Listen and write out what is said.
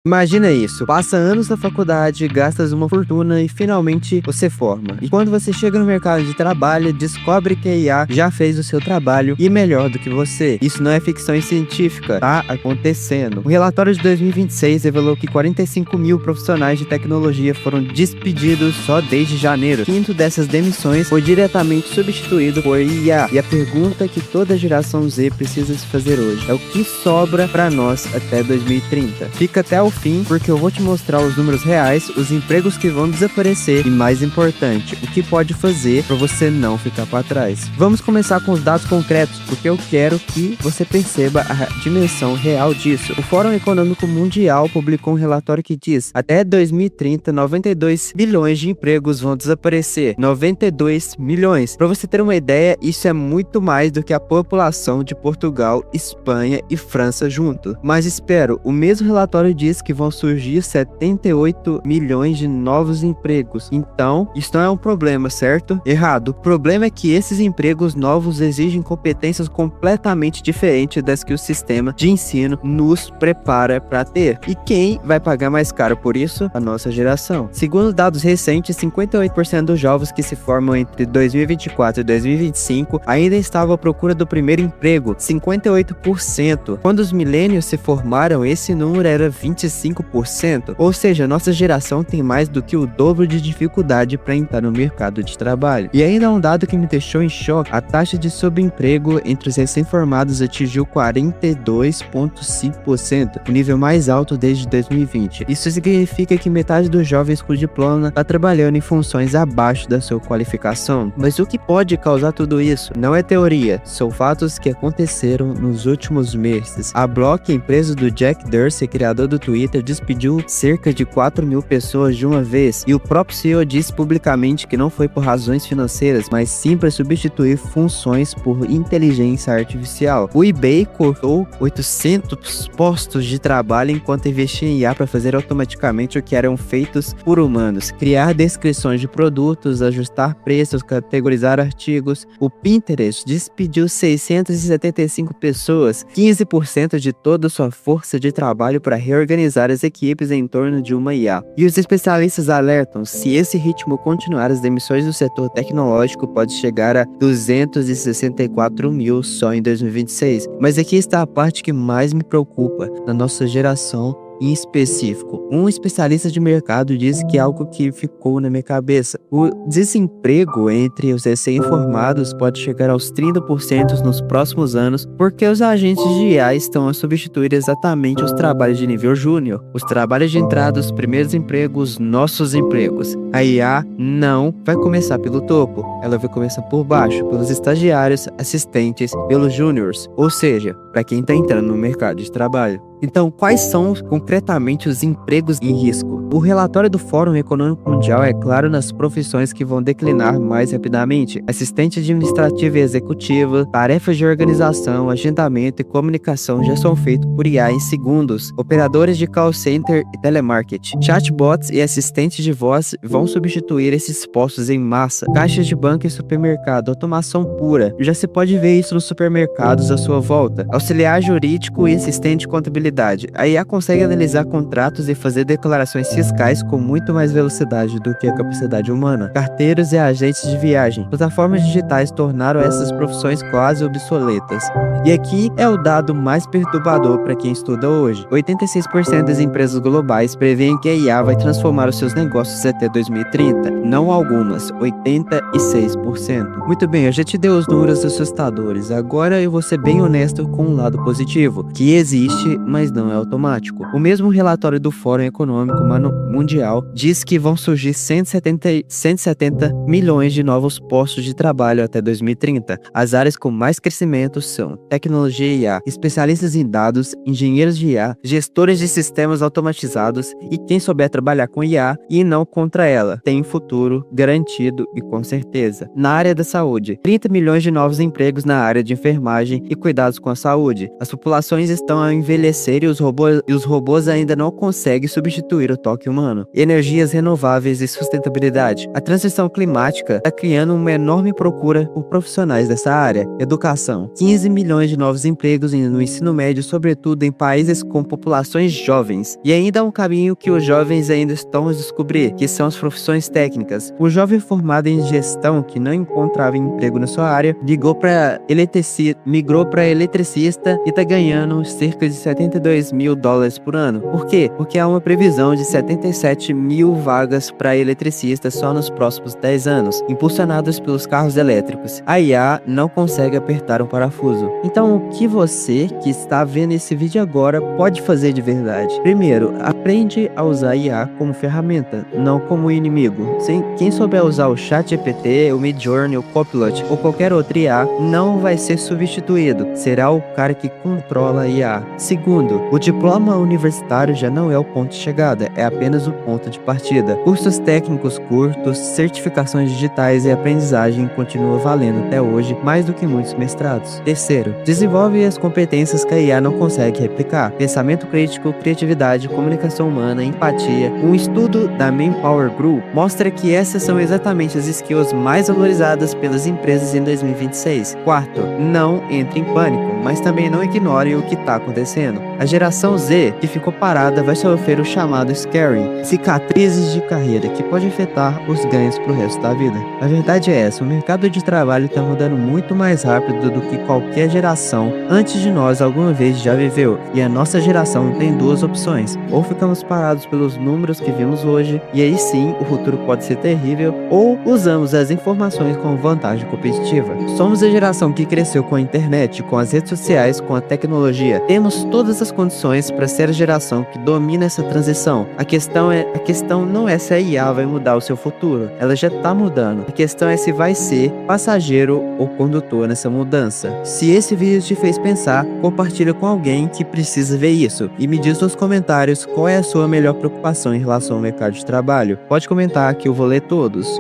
Imagina isso, passa anos na faculdade, gastas uma fortuna e finalmente você forma. E quando você chega no mercado de trabalho, descobre que a IA já fez o seu trabalho e melhor do que você. Isso não é ficção científica, tá acontecendo. O relatório de 2026 revelou que 45 mil profissionais de tecnologia foram despedidos só desde janeiro. Quinto dessas demissões foi diretamente substituído por IA. E a pergunta que toda geração Z precisa se fazer hoje é o que sobra para nós até 2030. Fica até o fim, porque eu vou te mostrar os números reais, os empregos que vão desaparecer e, mais importante, o que pode fazer para você não ficar para trás. Vamos começar com os dados concretos, porque eu quero que você perceba a dimensão real disso. O Fórum Econômico Mundial publicou um relatório que diz: até 2030, 92 bilhões de empregos vão desaparecer. 92 milhões. Para você ter uma ideia, isso é muito mais do que a população de Portugal, Espanha e França junto. Mas espero, o mesmo relatório diz que vão surgir 78 milhões de novos empregos. Então, isso não é um problema, certo? Errado. O problema é que esses empregos novos exigem competências completamente diferentes das que o sistema de ensino nos prepara para ter. E quem vai pagar mais caro por isso? A nossa geração. Segundo dados recentes, 58% dos jovens que se formam entre 2024 e 2025 ainda estavam à procura do primeiro emprego. 58%. Quando os millennials se formaram, esse número era 25%. Ou seja, nossa geração tem mais do que o dobro de dificuldade para entrar no mercado de trabalho. E ainda um dado que me deixou em choque: a taxa de subemprego entre os recém-formados atingiu 42,5%, o nível mais alto desde 2020. Isso significa que metade dos jovens com diploma está trabalhando em funções abaixo da sua qualificação. Mas o que pode causar tudo isso? Não é teoria, são fatos que aconteceram nos últimos meses. A Block, empresa do Jack Dorsey, criador do Twitter, despediu cerca de 4 mil pessoas de uma vez, e o próprio CEO disse publicamente que não foi por razões financeiras, mas sim para substituir funções por inteligência artificial. O eBay cortou 800 postos de trabalho enquanto investia em IA para fazer automaticamente o que eram feitos por humanos: criar descrições de produtos, ajustar preços, categorizar artigos. O Pinterest despediu 675 pessoas, 15% de toda sua força de trabalho, para reorganizar as equipes em torno de uma IA. E os especialistas alertam: se esse ritmo continuar, as demissões do setor tecnológico pode chegar a 264 mil só em 2026. Mas aqui está a parte que mais me preocupa na nossa geração em específico. Um especialista de mercado disse que algo que ficou na minha cabeça: o desemprego entre os recém-formados pode chegar aos 30% nos próximos anos, porque os agentes de IA estão a substituir exatamente os trabalhos de nível júnior, os trabalhos de entrada, os primeiros empregos, nossos empregos. A IA não vai começar pelo topo, ela vai começar por baixo, pelos estagiários, assistentes, pelos júniors, ou seja, para quem está entrando no mercado de trabalho. Então, quais são concretamente os empregos em risco? O relatório do Fórum Econômico Mundial é claro nas profissões que vão declinar mais rapidamente: assistente administrativo e executivo, tarefas de organização, agendamento e comunicação já são feitos por IA em segundos. Operadores de call center e telemarketing, chatbots e assistentes de voz vão substituir esses postos em massa. Caixas de banco e supermercado, automação pura. Já se pode ver isso nos supermercados à sua volta. Auxiliar jurídico e assistente de contabilidade. A IA consegue analisar contratos e fazer declarações fiscais com muito mais velocidade do que a capacidade humana. Carteiros e agentes de viagem. Plataformas digitais tornaram essas profissões quase obsoletas. E aqui é o dado mais perturbador para quem estuda hoje: 86% das empresas globais preveem que a IA vai transformar os seus negócios até 2030. Não algumas, 86%. Muito bem, eu já te dei os números assustadores. Agora eu vou ser bem honesto com um lado positivo, que existe, mas não é automático. O mesmo relatório do Fórum Econômico Mundial diz que vão surgir 170 milhões de novos postos de trabalho até 2030. As áreas com mais crescimento são tecnologia e IA, especialistas em dados, engenheiros de IA, gestores de sistemas automatizados e quem souber trabalhar com IA e não contra ela. dela tem futuro garantido e com certeza. Na área da saúde, 30 milhões de novos empregos na área de enfermagem e cuidados com a saúde. As populações estão a envelhecer e os robôs ainda não conseguem substituir o toque humano. Energias renováveis e sustentabilidade. A transição climática está criando uma enorme procura por profissionais dessa área. Educação, 15 milhões de novos empregos no ensino médio, sobretudo em países com populações jovens. E ainda há um caminho que os jovens ainda estão a descobrir, que são as profissões técnicas. O jovem formado em gestão que não encontrava emprego na sua área, migrou para eletricista e está ganhando cerca de $72 mil por ano. Por quê? Porque há uma previsão de 77 mil vagas para eletricistas só nos próximos 10 anos, impulsionados pelos carros elétricos. A IA não consegue apertar um parafuso. Então, o que você que está vendo esse vídeo agora pode fazer de verdade? Primeiro, aprende a usar a IA como ferramenta, não como inimigo. Quem souber usar o ChatGPT, o Midjourney, o Copilot ou qualquer outra IA, não vai ser substituído. Será o cara que controla a IA. Segundo, o diploma universitário já não é o ponto de chegada, é apenas o ponto de partida. Cursos técnicos curtos, certificações digitais e aprendizagem continuam valendo até hoje mais do que muitos mestrados. Terceiro, desenvolve as competências que a IA não consegue replicar. Pensamento crítico, criatividade, comunicação humana, empatia. Um estudo da Manpower Group mostra que essas são exatamente as skills mais valorizadas pelas empresas em 2026. Quarto, não entre em pânico, mas também não ignore o que está acontecendo. A geração Z, que ficou parada, vai sofrer o chamado scaring, cicatrizes de carreira, que pode afetar os ganhos para o resto da vida. A verdade é essa, o mercado de trabalho está mudando muito mais rápido do que qualquer geração antes de nós alguma vez já viveu, e a nossa geração tem duas opções: ou ficamos parados pelos números que vimos hoje, e aí sim o futuro pode ser terrível, ou usamos as informações como vantagem competitiva. Somos a geração que cresceu com a internet, com as redes sociais, com a tecnologia. Temos todas as condições para ser a geração que domina essa transição. A questão não é se a IA vai mudar o seu futuro, ela já está mudando. A questão é se vai ser passageiro ou condutor nessa mudança. Se esse vídeo te fez pensar, compartilha com alguém que precisa ver isso e me diz nos comentários qual é a sua melhor preocupação em relação ao mercado de trabalho. Pode comentar que eu vou ler todos.